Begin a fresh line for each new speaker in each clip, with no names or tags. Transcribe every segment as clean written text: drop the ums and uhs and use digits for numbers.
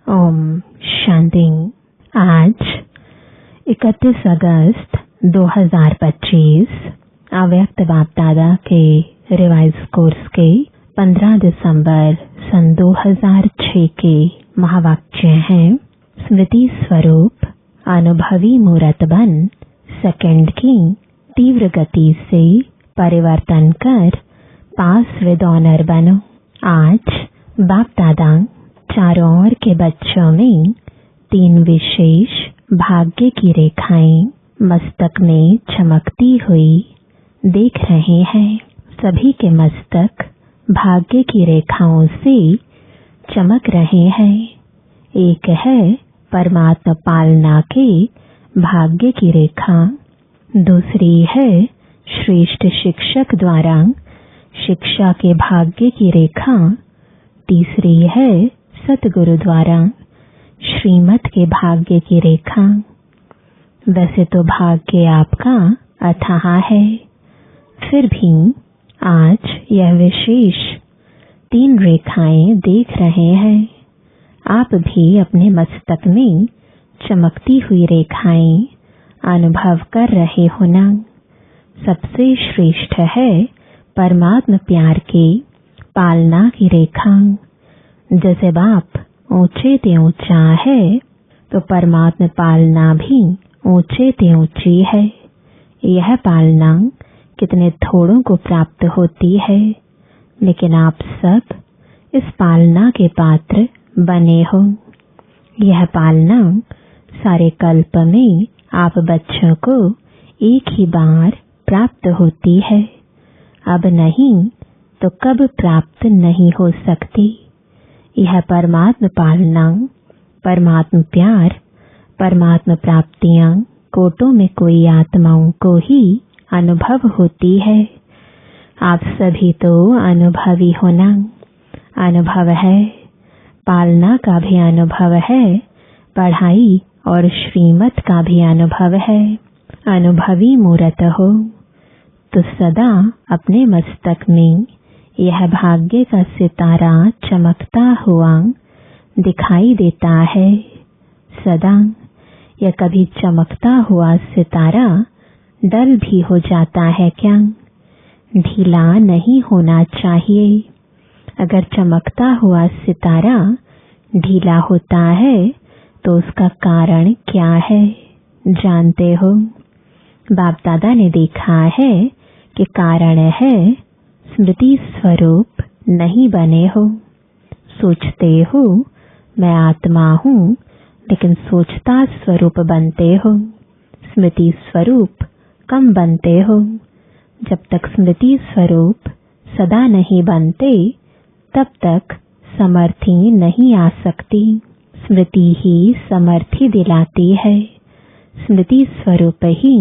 ओम शांति। आज 31 अगस्त 2025 अव्यक्त बाप दादा के रिवाइज कोर्स के 15 दिसंबर सन 2006 के महावाक्य हैं। स्मृति स्वरूप अनुभवी मूर्त बन सेकंड की तीव्र गति से परिवर्तन कर पास विद ऑनर बनो। आज बाप दादा चारों ओर के बच्चों में 3 विशेष भाग्य की रेखाएं मस्तक में चमकती हुई देख रहे हैं। सभी के मस्तक भाग्य की रेखाओं से चमक रहे हैं। एक है परमात्मा पालना के भाग्य की रेखा, दूसरी है श्रेष्ठ शिक्षक द्वारा शिक्षा के भाग्य की रेखा, तीसरी है सतगुरु द्वारा श्रीमत के भाग्य की रेखा। वैसे तो भाग्य आपका अथाह है, फिर भी आज यह विशेष 3 रेखाएं देख रहे हैं। आप भी अपने मस्तक में चमकती हुई रेखाएं अनुभव कर रहे हो ना। सबसे श्रेष्ठ है परमात्मा प्यार की पालना की रेखा। जैसे बाप ऊंचे ते ऊंचा है तो परमात्मा पालना भी ऊंचे ते ऊंची है। यह पालना कितने थोड़ों को प्राप्त होती है, लेकिन आप सब इस पालना के पात्र बने हो। यह पालना सारे कल्प में आप बच्चों को एक ही बार प्राप्त होती है। अब नहीं तो कब प्राप्त नहीं हो सकती। यह परमात्मा पालना, परमात्मा प्यार, परमात्मा प्राप्तियां कोटों में कोई आत्माओं को ही अनुभव होती है। आप सभी तो अनुभवी होना। अनुभव है, पालना का भी अनुभव है, पढ़ाई और श्रीमत का भी अनुभव है। अनुभवी मूर्त हो तो सदा अपने मस्तक में यह भाग्य का सितारा चमकता हुआ दिखाई देता है। सदा यह कभी चमकता हुआ सितारा डल भी हो जाता है क्या? ढीला नहीं होना चाहिए। अगर चमकता हुआ सितारा ढीला होता है तो उसका कारण क्या है जानते हो? बाप दादा ने देखा है कि कारण है स्मृति स्वरूप नहीं बने हो। सोचते हो मैं आत्मा हूँ, लेकिन सोचता स्वरूप बनते हो। स्मृति स्वरूप कम बनते हो। जब तक स्मृति स्वरूप सदा नहीं बनते तब तक समर्थी नहीं आ सकती। स्मृति ही समर्थी दिलाती है। स्मृति स्वरूप ही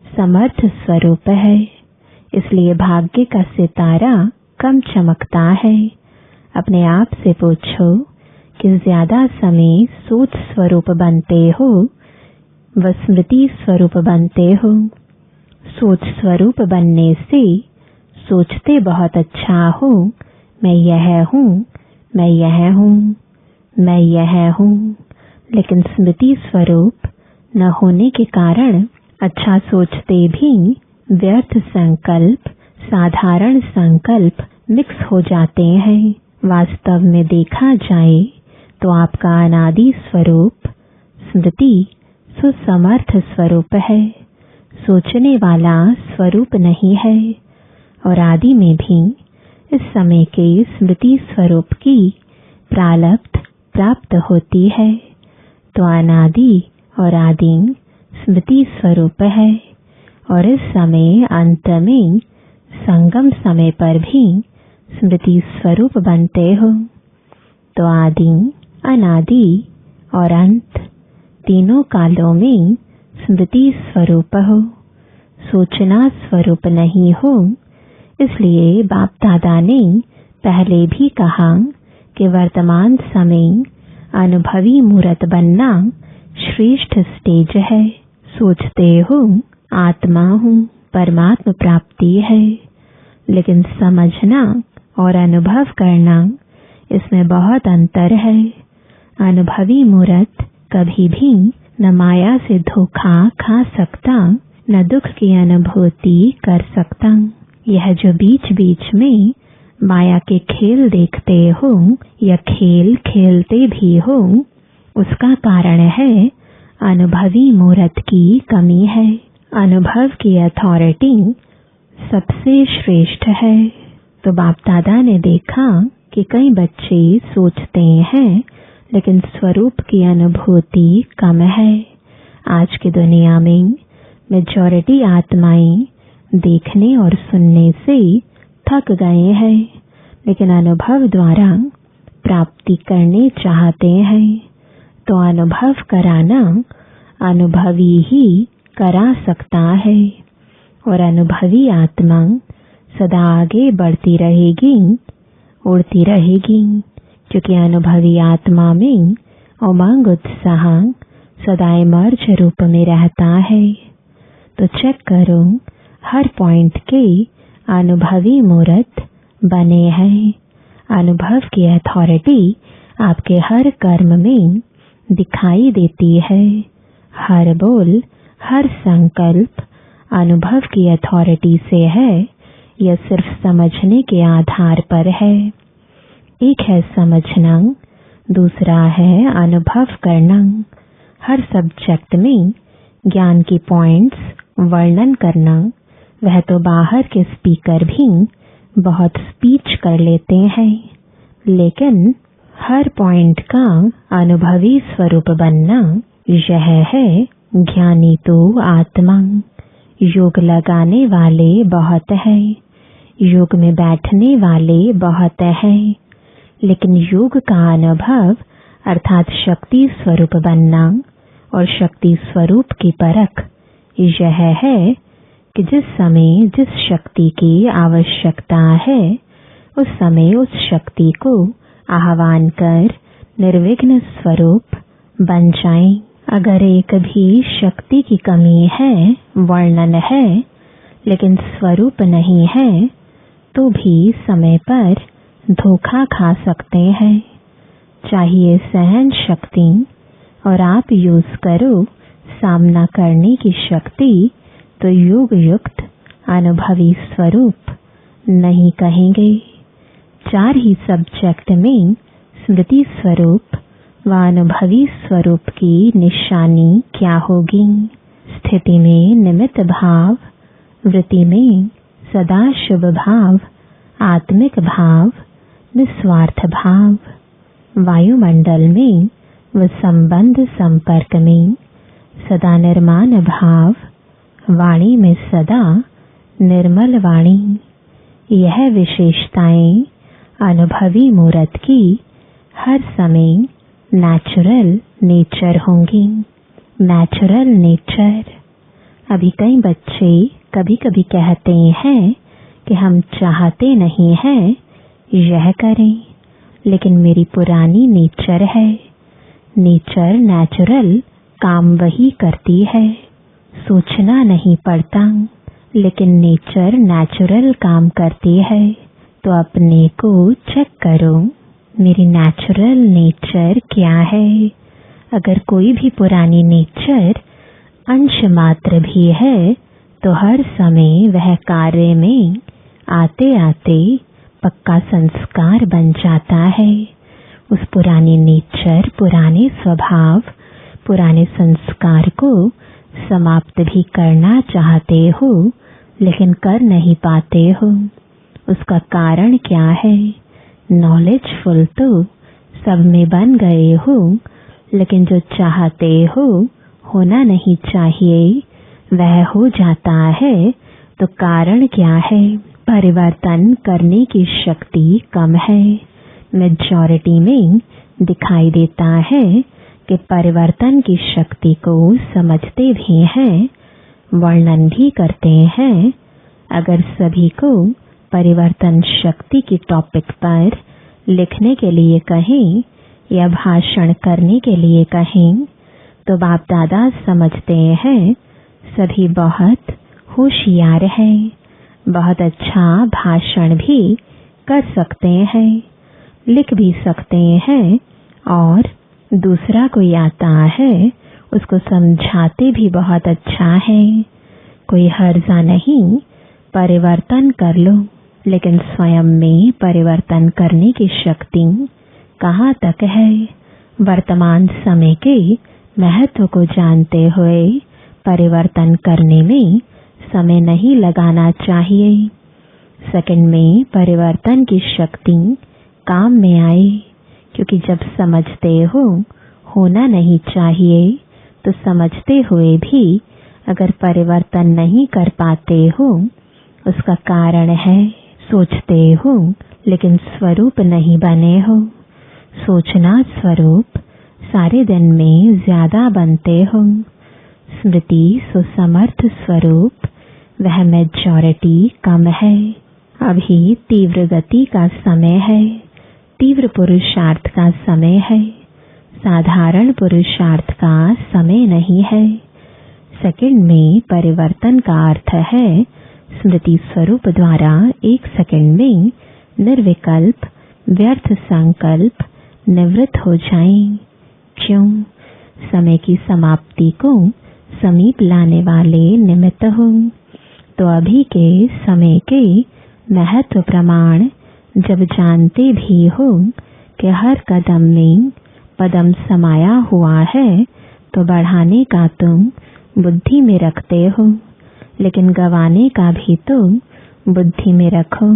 समर्थ स्वरूप है। इसलिए भाग्य का सितारा कम चमकता है। अपने आप से पूछो कि ज्यादा समय सोच स्वरूप बनते हो व स्मृति स्वरूप बनते हो। सोच स्वरूप बनने से सोचते बहुत अच्छा हो, मैं यह हूँ, मैं यह हूँ, मैं यह हूँ, लेकिन स्मृति स्वरूप न होने के कारण अच्छा सोचते भी व्यर्थ संकल्प, साधारण संकल्प मिक्स हो जाते हैं। वास्तव में देखा जाए तो आपका अनादि स्वरूप स्मृति सुसमर्थ स्वरूप है, सोचने वाला स्वरूप नहीं है। और आदि में भी इस समय के स्मृति स्वरूप की प्रालब्ध प्राप्त होती है। तो अनादि और आदि स्मृति स्वरूप है। और इस समय अंत में संगम समय पर भी स्मृति स्वरूप बनते हो। तो आदि, अनादि और अंत तीनों कालों में स्मृति स्वरूप हो, सोचना स्वरूप नहीं हो। इसलिए बाप दादा ने पहले भी कहा कि वर्तमान समय अनुभवी मूर्त बनना श्रेष्ठ स्टेज है। सोचते हो आत्मा हूँ, परमात्मा प्राप्ति है, लेकिन समझना और अनुभव करना इसमें बहुत अंतर है। अनुभवी मूर्त कभी भी न माया से धोखा खा सकता, न दुख की अनुभूति कर सकता। यह जो बीच बीच में माया के खेल देखते हो या खेल खेलते भी हो, उसका कारण है अनुभवी मूर्त की कमी है। अनुभव की अथॉरिटी सबसे श्रेष्ठ है। तो बाप दादा ने देखा कि कई बच्चे सोचते हैं लेकिन स्वरूप की अनुभूति कम है। आज की दुनिया में मेजॉरिटी आत्माएं देखने और सुनने से थक गए हैं, लेकिन अनुभव द्वारा प्राप्ति करने चाहते हैं। तो अनुभव कराना अनुभवी ही करा सकता है, और अनुभवी आत्मा सदा आगे बढ़ती रहेगी, उड़ती रहेगी, क्योंकि अनुभवी आत्मा में उमंग उत्साह सदा इमर्ज रूप में रहता है। तो चेक करो, हर पॉइंट के अनुभवी मूर्त बने हैं। अनुभव की अथॉरिटी आपके हर कर्म में दिखाई देती है। हर बोल, हर संकल्प अनुभव की अथॉरिटी से है, यह सिर्फ समझने के आधार पर है। एक है समझना, दूसरा है अनुभव करना। हर सब्जेक्ट में ज्ञान की पॉइंट्स वर्णन करना, वह तो बाहर के स्पीकर भी बहुत स्पीच कर लेते हैं, लेकिन हर पॉइंट का अनुभवी स्वरूप बनना, यह है ज्ञानी तो आत्मा। योग लगाने वाले बहुत हैं, योग में बैठने वाले बहुत हैं, लेकिन योग का अनुभव अर्थात शक्ति स्वरूप बनना और शक्ति स्वरूप की परख, यह है कि जिस समय जिस शक्ति की आवश्यकता है, उस समय उस शक्ति को आह्वान कर निर्विघ्न स्वरूप बन जाएं। अगर एक भी शक्ति की कमी है, वर्णन है, लेकिन स्वरूप नहीं है, तो भी समय पर धोखा खा सकते हैं। चाहिए सहन शक्ति, और आप यूज करो सामना करने की शक्ति, तो योग युक्त अनुभवी स्वरूप नहीं कहेंगे। चार ही सब्जेक्ट में स्मृति स्वरूप व अनुभवी स्वरूप की निशानी क्या होगी? स्थिति में निमित्त भाव, वृत्ति में सदा शुभ भाव, आत्मिक भाव, निस्वार्थ भाव, वायुमंडल में व संबंध संपर्क में सदा निर्माण भाव, वाणी में सदा निर्मल वाणी। यह विशेषताएं अनुभवी मूर्त की हर समय नेचुरल नेचर होंगी। Natural nature. अभी कई बच्चे कभी कभी कहते हैं कि हम चाहते नहीं हैं यह करें, लेकिन मेरी पुरानी नेचर है। नेचर नेचुरल काम वही करती है, सोचना नहीं पड़ता, लेकिन नेचर नेचुरल काम करती है। तो अपने को चेक करो, मेरी नेचुरल नेचर क्या है? अगर कोई भी पुरानी नेचर अंश मात्र भी है, तो हर समय वह कार्य में आते आते पक्का संस्कार बन जाता है। उस पुरानी नेचर, पुराने स्वभाव, पुराने संस्कार को समाप्त भी करना चाहते हो, लेकिन कर नहीं पाते हो। उसका कारण क्या है? नॉलेजफुल तो सब में बन गए हो, लेकिन जो चाहते हो होना नहीं चाहिए वह हो जाता है। तो कारण क्या है? परिवर्तन करने की शक्ति कम है। मेजॉरिटी में दिखाई देता है कि परिवर्तन की शक्ति को समझते भी हैं, वर्णन भी करते हैं। अगर सभी को परिवर्तन शक्ति की टॉपिक पर लिखने के लिए कहें या भाषण करने के लिए कहें, तो बाप दादा समझते हैं सभी बहुत होशियार हैं, बहुत अच्छा भाषण भी कर सकते हैं, लिख भी सकते हैं और दूसरा कोई आता है, उसको समझाते भी बहुत अच्छा है, कोई हर्जा नहीं, परिवर्तन कर लो। लेकिन स्वयं में परिवर्तन करने की शक्ति कहाँ तक है? वर्तमान समय के महत्व को जानते हुए परिवर्तन करने में समय नहीं लगाना चाहिए। सेकंड में परिवर्तन की शक्ति काम में आए, क्योंकि जब समझते हो होना नहीं चाहिए, तो समझते हुए भी अगर परिवर्तन नहीं कर पाते हो, उसका कारण है सोचते हो लेकिन स्वरूप नहीं बने हो। सोचना स्वरूप सारे दिन में ज्यादा बनते हो। स्मृति सुसमर्थ स्वरूप वह मेजॉरिटी कम है। अभी तीव्र गति का समय है, तीव्र पुरुषार्थ का समय है, साधारण पुरुषार्थ का समय नहीं है। सेकंड में परिवर्तन का अर्थ है स्मृति स्वरूप द्वारा एक सेकंड में निर्विकल्प व्यर्थ संकल्प निवृत्त हो जाएं। क्यों? समय की समाप्ति को समीप लाने वाले निमित्त हो। तो अभी के समय के महत्व प्रमाण जब जानते भी हो कि हर कदम में पदम समाया हुआ है, तो बढ़ाने का तुम बुद्धि में रखते हो, लेकिन गवाने का भी तो बुद्धि में रखो।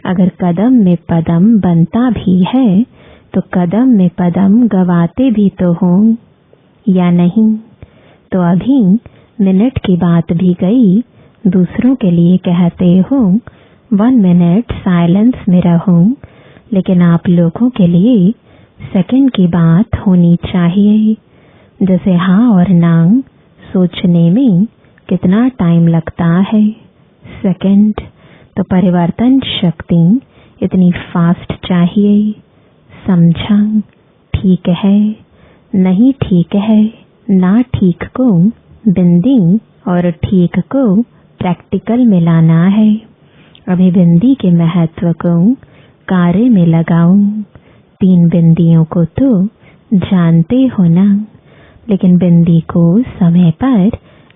अगर कदम में पदम बनता भी है, तो कदम में पदम गवाते भी तो हो या नहीं? तो अभी मिनट की बात भी गई, दूसरों के लिए कहते हो 1 मिनट साइलेंस में रहूं, लेकिन आप लोगों के लिए सेकंड की बात होनी चाहिए। जैसे हाँ और ना सोचने में कितना टाइम लगता है, सेकंड, तो परिवर्तन शक्ति इतनी फास्ट चाहिए। समझा? ठीक है, नहीं ठीक है, ना ठीक को बिंदी और ठीक को प्रैक्टिकल में लाना है। अभी बिंदी के महत्व को कार्य में लगाओ। 3 बिंदियों को तो जानते हो ना, लेकिन बिंदी को समय पर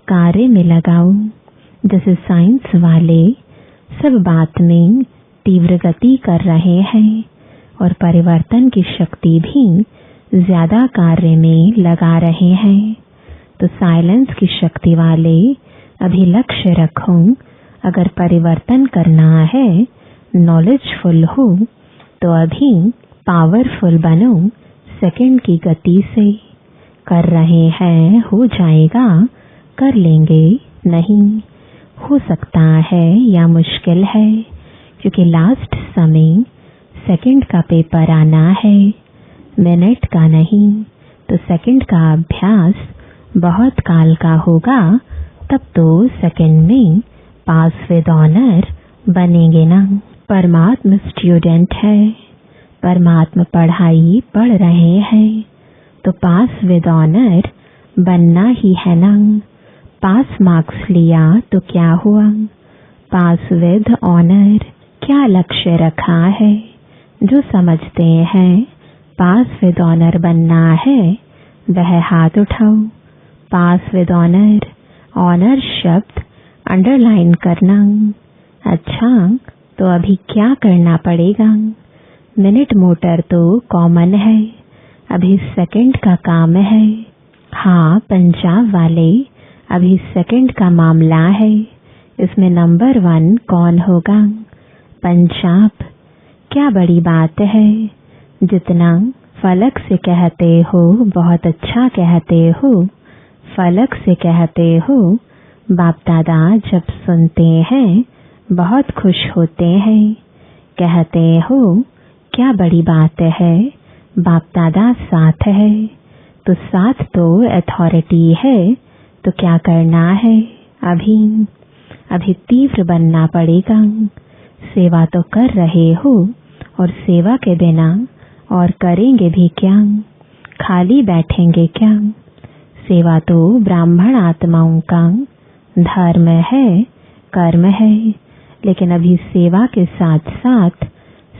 कार्य में लगाओ। जैसे साइंस वाले सब बात में तीव्र गति कर रहे हैं और परिवर्तन की शक्ति भी ज्यादा कार्य में लगा रहे हैं, तो साइलेंस की शक्ति वाले अभी लक्ष्य रखो। अगर परिवर्तन करना है, नॉलेजफुल हो, तो अभी पावरफुल बनो। सेकंड की गति से कर रहे हैं, हो जाएगा, कर लेंगे, नहीं हो सकता है या मुश्किल है, क्योंकि लास्ट समय सेकंड का पेपर आना है, मिनट का नहीं। तो सेकंड का अभ्यास बहुत काल का होगा, तब तो सेकंड में पास विद ऑनर बनेंगे ना। परमात्मा स्टूडेंट है, परमात्मा पढ़ाई पढ़ रहे हैं, तो पास विद ऑनर बनना ही है ना। पास मार्क्स लिया तो क्या हुआ? पास विद ऑनर क्या लक्ष्य रखा है? जो समझते हैं पास विद ऑनर बनना है, वह हाथ उठाओ। पास विद ऑनर, ऑनर शब्द अंडरलाइन करना। अच्छा, तो अभी क्या करना पड़ेगा? मिनट मोटर तो कॉमन है, अभी सेकंड का काम है। हाँ, पंजाब वाले, अभी सेकंड का मामला है। इसमें नंबर 1 कौन होगा? पंजाब। क्या बड़ी बात है, जितना फलक से कहते हो बहुत अच्छा कहते हो, फलक से कहते हो। बाप दादा जब सुनते हैं बहुत खुश होते हैं, कहते हो क्या बड़ी बात है, बाप दादा साथ है। तो साथ तो अथॉरिटी है, तो क्या करना है? अभी तीव्र बनना पड़ेगा। सेवा तो कर रहे हो, और सेवा के बिना और करेंगे भी क्या? खाली बैठेंगे क्या? सेवा तो ब्राह्मण आत्माओं का धर्म है, कर्म है, लेकिन अभी सेवा के साथ साथ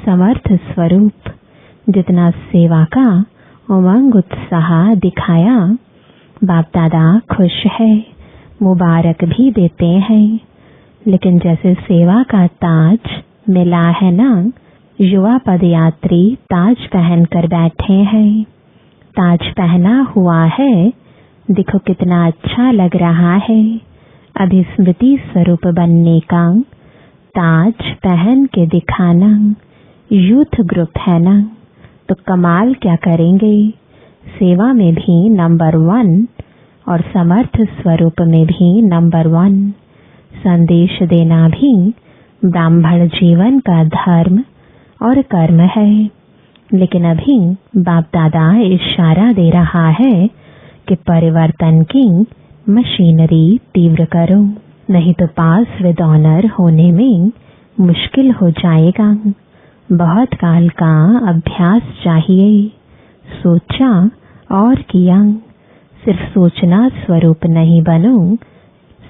समर्थ स्वरूप, जितना सेवा का उमंग उत्साह दिखाया। बाप दादा खुश है, मुबारक भी देते हैं। लेकिन जैसे सेवा का ताज मिला है ना, युवा पदयात्री ताज पहन कर बैठे हैं। ताज पहना हुआ है, देखो कितना अच्छा लग रहा है। अभी स्मृति स्वरूप बनने का ताज पहन के दिखाना। यूथ ग्रुप है ना, तो कमाल क्या करेंगे। सेवा में भी नंबर 1 और समर्थ स्वरूप में भी नंबर 1। संदेश देना भी ब्राह्मण जीवन का धर्म और कर्म है। लेकिन अभी बाप दादा इशारा दे रहा है कि परिवर्तन की मशीनरी तीव्र करो, नहीं तो पास विद ऑनर होने में मुश्किल हो जाएगा। बहुत काल का अभ्यास चाहिए। सोचा और किया। सिर्फ सोचना स्वरूप नहीं बनो,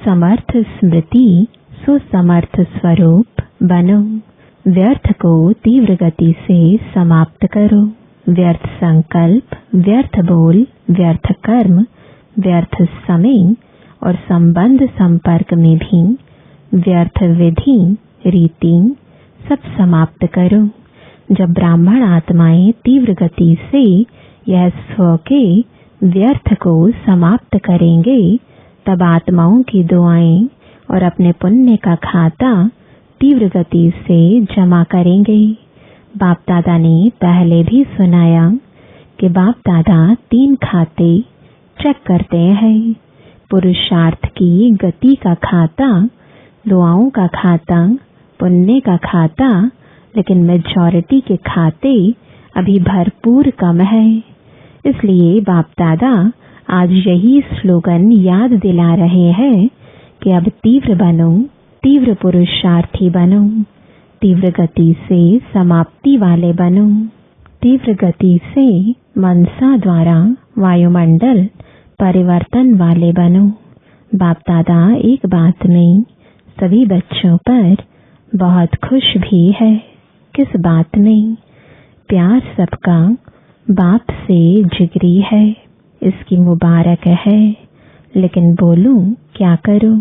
समर्थ स्मृति सुसमर्थ स्वरूप बनो। व्यर्थ को तीव्र गति से समाप्त करो। व्यर्थ संकल्प, व्यर्थ बोल, व्यर्थ कर्म, व्यर्थ समय और संबंध संपर्क में भी व्यर्थ विधि रीति सब समाप्त करो। जब ब्राह्मण आत्माएं तीव्र गति से यह स्व के व्यर्थ को समाप्त करेंगे, तब आत्माओं की दुआएं और अपने पुण्य का खाता तीव्र गति से जमा करेंगे। बाप दादा ने पहले भी सुनाया कि बाप दादा 3 खाते चेक करते हैं। पुरुषार्थ की गति का खाता, दुआओं का खाता, पुण्य का खाता। लेकिन मेजॉरिटी के खाते अभी भरपूर कम है। इसलिए बाप दादा आज यही स्लोगन याद दिला रहे हैं कि अब तीव्र बनो, तीव्र पुरुषार्थी बनो, तीव्र गति से समाप्ति वाले बनो, तीव्र गति से मनसा द्वारा वायुमंडल परिवर्तन वाले बनो। बाप दादा एक बात में सभी बच्चों पर बहुत खुश भी है। किस बात में? प्यार सबका बाप से जिगरी है, इसकी मुबारक है। लेकिन बोलूं क्या करूं?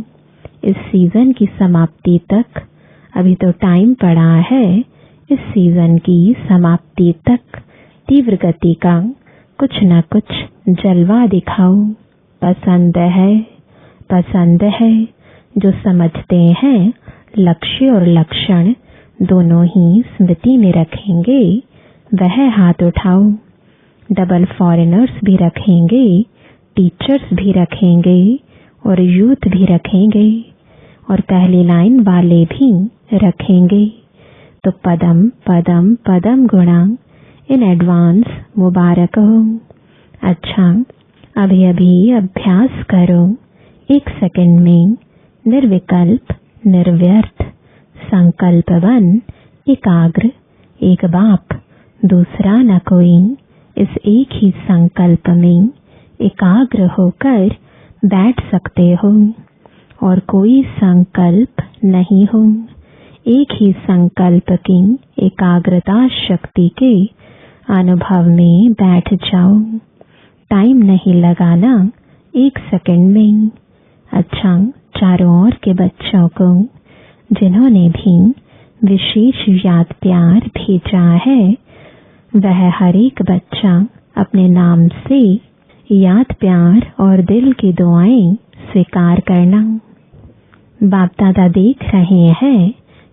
इस सीजन की समाप्ति तक अभी तो टाइम पड़ा है। इस सीजन की समाप्ति तक तीव्र गति का कुछ न कुछ जलवा दिखाओ। पसंद है। जो समझते हैं लक्ष्य और लक्षण दोनों ही स्मृति में रखेंगे, वह हाथ उठाओ। डबल फॉरेनर्स भी रखेंगे, टीचर्स भी रखेंगे और यूथ भी रखेंगे और पहली लाइन वाले भी रखेंगे। तो पदम पदम पदम गुणा इन एडवांस मुबारक हो। अच्छा, अभी अभी अभ्यास करो। 1 सेकंड में निर्विकल्प, निर्व्यर्थ, संकल्पवन, एकाग्र, एक बाप, दूसरा न कोई, इस एक ही संकल्प में एकाग्र होकर बैठ सकते हो और कोई संकल्प नहीं हो। एक ही संकल्प की एकाग्रता शक्ति के अनुभव में बैठ जाओ। टाइम नहीं लगाना, 1 सेकंड में। अच्छा, चारों ओर के बच्चों को जिन्होंने भी विशेष याद प्यार भेजा है, वह हर एक बच्चा अपने नाम से याद प्यार और दिल की दुआएं स्वीकार करना। बाप दादा देख रहे हैं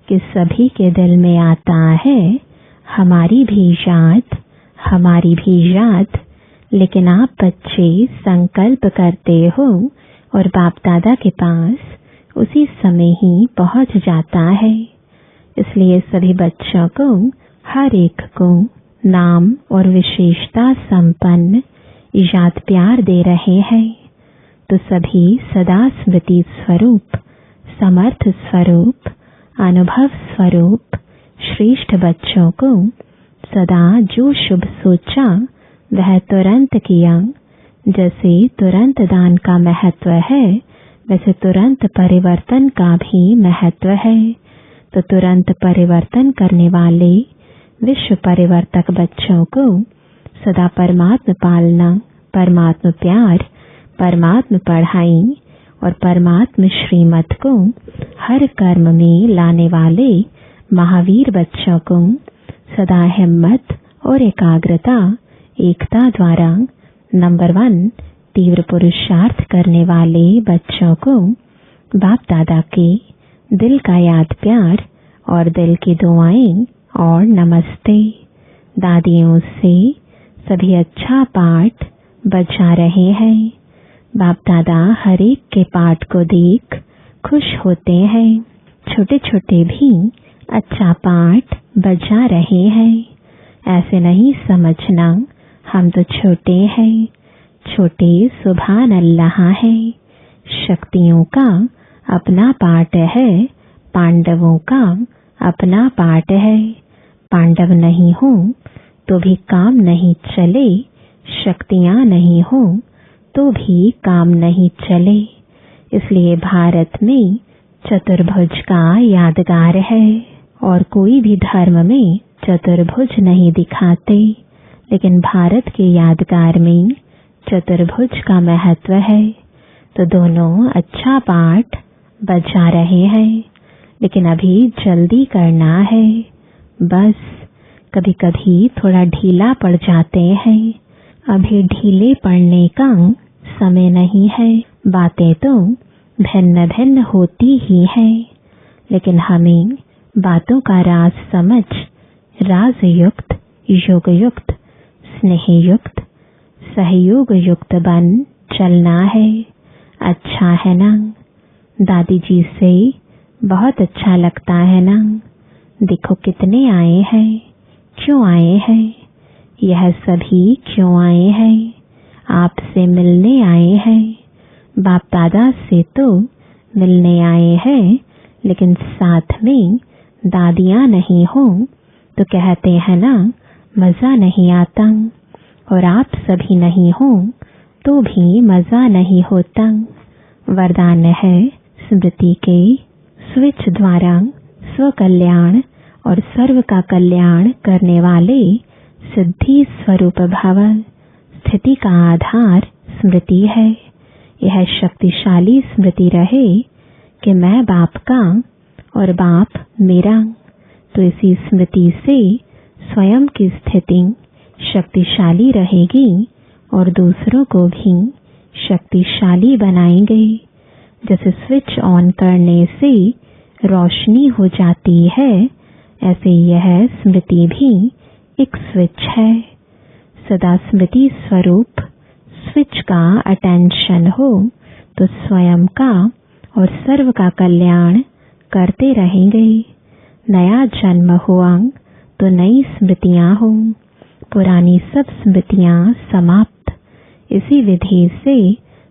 कि सभी के दिल में आता है हमारी भी याद, हमारी भी याद। लेकिन आप बच्चे संकल्प करते हो और बाप दादा के पास उसी समय ही पहुंच जाता है। इसलिए सभी बच्चों को, हर एक को नाम और विशेषता संपन्न याद प्यार दे रहे हैं। तो सभी सदा स्मृति स्वरूप, समर्थ स्वरूप, अनुभव स्वरूप श्रेष्ठ बच्चों को सदा जो शुभ सोचा वह तुरंत किया। जैसे तुरंत दान का महत्व है, वैसे तुरंत परिवर्तन का भी महत्व है। तो तुरंत परिवर्तन करने वाले विश्व परिवर्तक बच्चों को सदा परमात्म पालना, परमात्म प्यार, परमात्म पढ़ाई और परमात्म श्रीमत को हर कर्म में लाने वाले महावीर बच्चों को सदा हिम्मत और एकाग्रता, एकता द्वारा नंबर 1 तीव्र पुरुषार्थ करने वाले बच्चों को बाप दादा के दिल का याद प्यार और दिल की दुआएं और नमस्ते। दादियों से सभी अच्छा पाठ बजा रहे हैं। बाप दादा हर एक के पाठ को देख खुश होते हैं। छोटे छोटे भी अच्छा पाठ बजा रहे हैं। ऐसे नहीं समझना हम तो छोटे हैं। छोटे सुभान अल्लाह है। शक्तियों का अपना पाठ है, पांडवों का अपना पाठ है। पांडव नहीं हो तो भी काम नहीं चले, शक्तियां नहीं हो तो भी काम नहीं चले। इसलिए भारत में चतुर्भुज का यादगार है। और कोई भी धर्म में चतुर्भुज नहीं दिखाते, लेकिन भारत के यादगार में चतुर्भुज का महत्व है। तो दोनों अच्छा पाठ बजा रहे हैं, लेकिन अभी जल्दी करना है। बस कभी कभी थोड़ा ढीला पड़ जाते हैं। अभी ढीले पड़ने का समय नहीं है। बातें तो भिन्न भिन्न होती ही है, लेकिन हमें बातों का राज समझ राज युक्त, योग युक्त, स्नेह युक्त, सहयोग युक्त बन चलना है। अच्छा है ना? दादी जी से बहुत अच्छा लगता है ना? देखो कितने आए हैं, क्यों आए हैं? यह सभी क्यों आए हैं? आपसे मिलने आए हैं। बाप दादा से तो मिलने आए हैं, लेकिन साथ में दादियां नहीं हो तो कहते हैं ना मजा नहीं आता। और आप सभी नहीं हो तो भी मजा नहीं होता। वरदान है स्मृति के स्विच द्वारा स्व कल्याण और सर्व का कल्याण करने वाले सिद्धि स्वरूप भव। स्थिति का आधार स्मृति है। यह शक्तिशाली स्मृति रहे कि मैं बाप का और बाप मेरा। तो इसी स्मृति से स्वयं की स्थिति शक्तिशाली रहेगी और दूसरों को भी शक्तिशाली बनाएंगे। जैसे स्विच ऑन करने से रोशनी हो जाती है, ऐसे यह स्मृति भी एक स्विच है। सदा स्मृति स्वरूप स्विच का अटेंशन हो तो स्वयं का और सर्व का कल्याण करते रहेंगे। नया जन्म हुआ तो नई स्मृतियां हो, पुरानी सब स्मृतियां समाप्त। इसी विधि से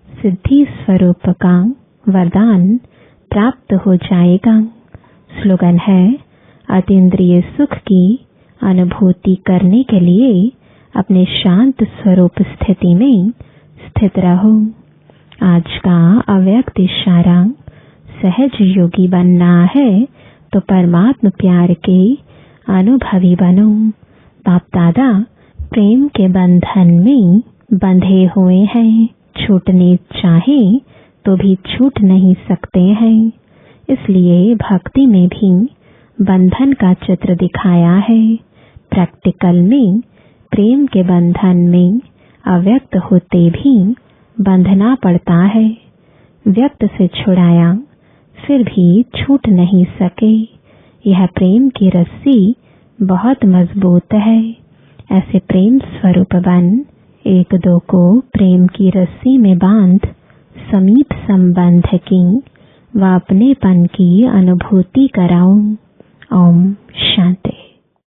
सिद्धि स्वरूप का वरदान प्राप्त हो जाएगा। स्लोगन है अतीन्द्रिय सुख की अनुभूति करने के लिए अपने शांत स्वरूप स्थिति में स्थित रहो। आज का अव्यक्त इशारा सहज योगी बनना है तो परमात्म प्यार के अनुभवी बनो। बाप दादा प्रेम के बंधन में बंधे हुए हैं। छूटने चाहे तो भी छूट नहीं सकते हैं। इसलिए भक्ति में भी बंधन का चित्र दिखाया है। प्रैक्टिकल में प्रेम के बंधन में अव्यक्त होते भी बंधना पड़ता है। व्यक्त से छुड़ाया फिर भी छूट नहीं सके। यह प्रेम की रस्सी बहुत मजबूत है। ऐसे प्रेम स्वरूप बन एक दो को प्रेम की रस्सी में बांध समीप संबंध की व अपनेपन की अनुभूति कराओ। ओम शांति।